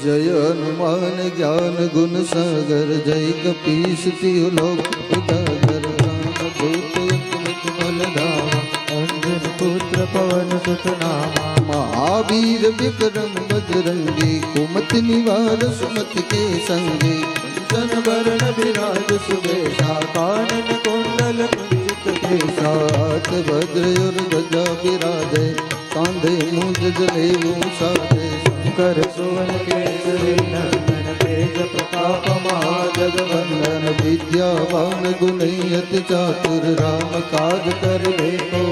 जय हनुमान ज्ञान गुण सागर, जय कपीस तिहु लोक उजागर। रामदूत अतुलित बल धामा, अंजन पुत्र पवन सुत नामा। महावीर विक्रम बजरंगी, कुमति निवार सुमति के संगी। कंचन वरण विराज सुबेशा, कानन कुंडल कुंचित केसा। हाथ वज्र और ध्वजा विराजे, कांधे मूंज जनेऊ साजे। शंकर सुवन केसरी नंदन, तेज प्रताप महाजगवंदन। विद्यावान गुणी अति चातुर, राम काज करिबे को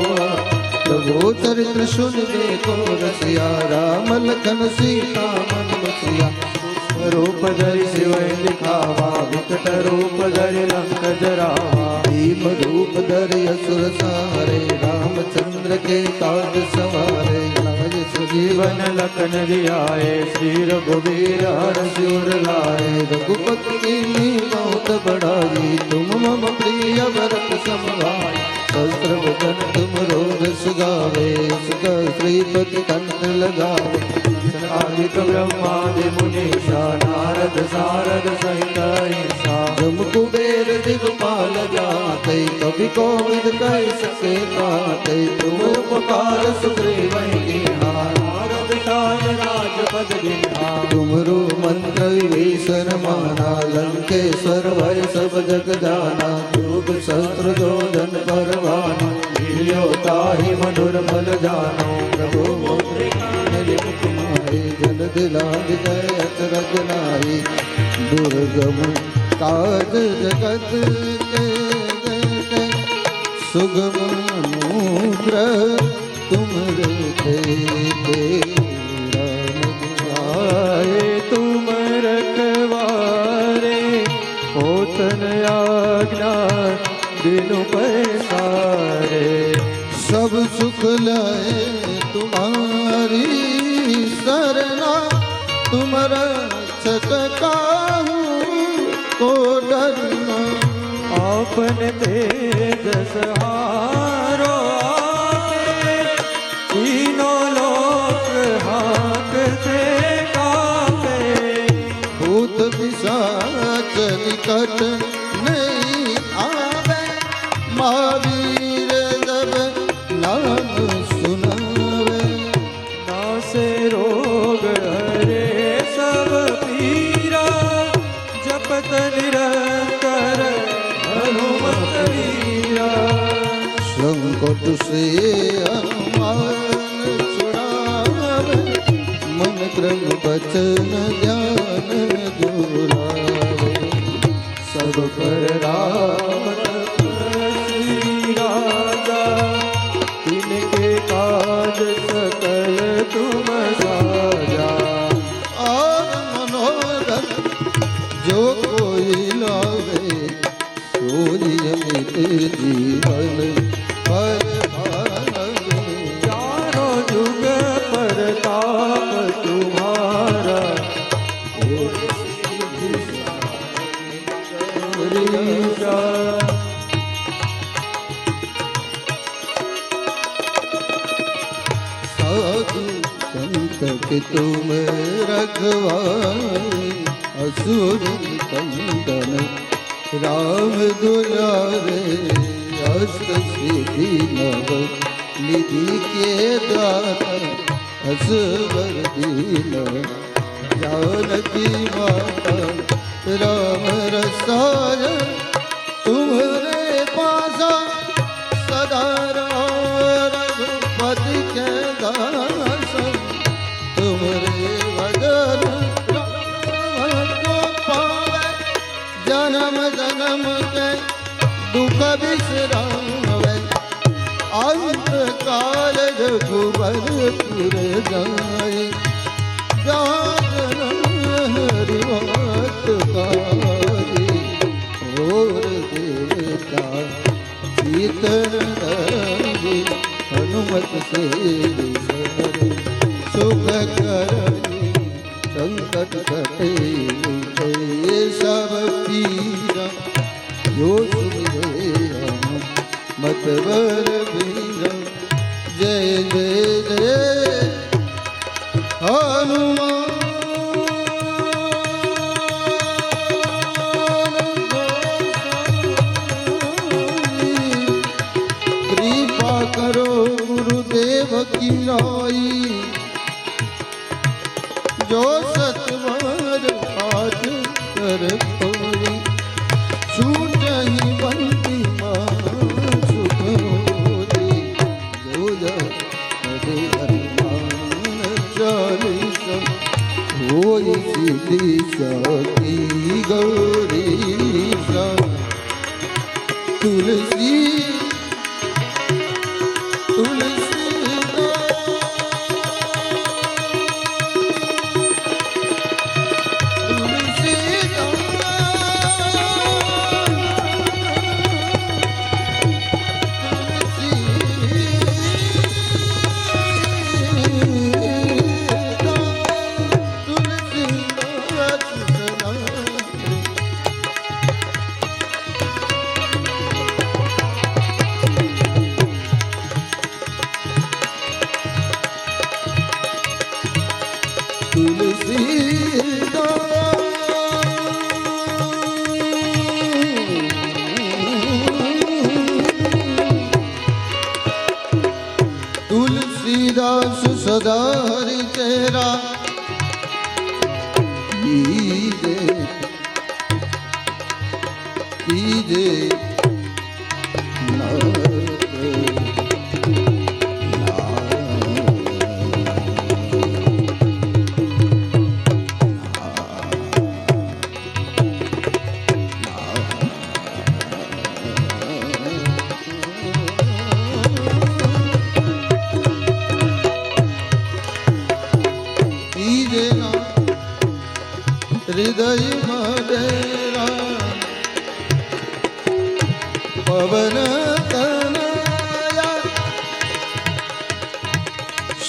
प्रभु चरित्र सुनिबे को रसिया। राम लखन सीता मन बसिया, रूप धरि शिवै दिखावा। विकट रूप धरि लंक जरावा, भीम रूप धरि असुर सारे। रामचंद्र के काज सवारे, लाज जीवन लखन जियाए। श्री रघुवीर हरषि उर लाए, रघुपति कीन्ही बहुत बड़ाई। तुम मम प्रिय भरत सम भाई, सहस्र वदन तुम रोज सुगावे। श्रीपति कंठ लगावे, आदित ब्रह्मादि मुनीषा। नारद सारद सहित अहिंसा, जम कुबेर दिगपाल जाते। कवि कोविद कह सके पाते, तुम उपकार सुग्रीवहि कीन्हा। नारद साय राजपद दीन्हा, तुमरो मंत्र विभीषण माना। लंकेश्वर भय सब जग जाना, युग सहस्त्र योजन परवाना। लियो ताहि मधुर फल जानो, प्रभु मुद्रिका तुम्हारे। जल दिलांग जय अचरज नारी, दुर्गम काज जगत के सुगम अनुग्रह तुमरे तेते। आए तुम रखवारे, होतन आज्ञा दिनु पैसारे। सब सुख लाए तुम्हारी सरना, तुम रक्षक काहू को डरना। आपन तेज सहारो आपे, तीनों लोक हांकते कांपे। भूत पिशाच निकट नहीं आवे, महावीर जब नाम सुनावे। नासे रोग हरे सब पीरा, जपत निरंतर हनुमत वीरा। संकट से हनुमान छुड़ावे, मन क्रम बचन ध्यान जुरावे। सब पर राम तपस्वी राजा, तिनके काज सकल तुम साजा। और मनोरथ जो कोई लावे, सोई अमित जीवन पर भावे। चारों जुग परताप तुम्हारा, साधु संत के तुम रखवारे। असुर कंदन राम दुलारे, अष्ट सिद्धि नव निधि के दाता। असवर दीन जानकी माता, राम रसायन तुम्हारे पासा। सदा रघुपति के दास, तुम्हारे वदन को पावे। जन्म जन्म के दुख विश्रावे, अंत काल रघुबरपुर जाए। हरिवत कारी और देवता, शीतल रंगी हनुमत से सुख करनी। संकट कटे सब पीरा, जो सुमिरे मतवर वीरा। जय जय जय हनुमान सतवर पाठ कर खोरी छूट ही बंदी मां सुख होरी जो हरे हनुमान चालीसा होई सीधी साकी गौरी सा तुलसी तुलसीदास सदा हरि तेरा कीजे हृदय मदेरा पवन तनया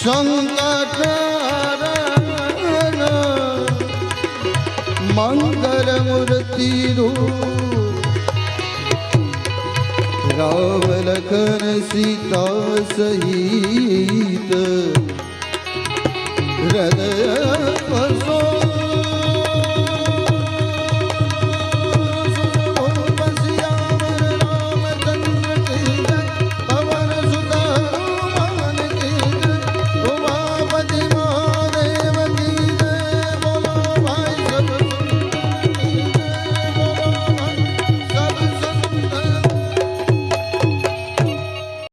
संकट हरण मंगल मूर्ति रूप राम लखन सीता सहित हृदय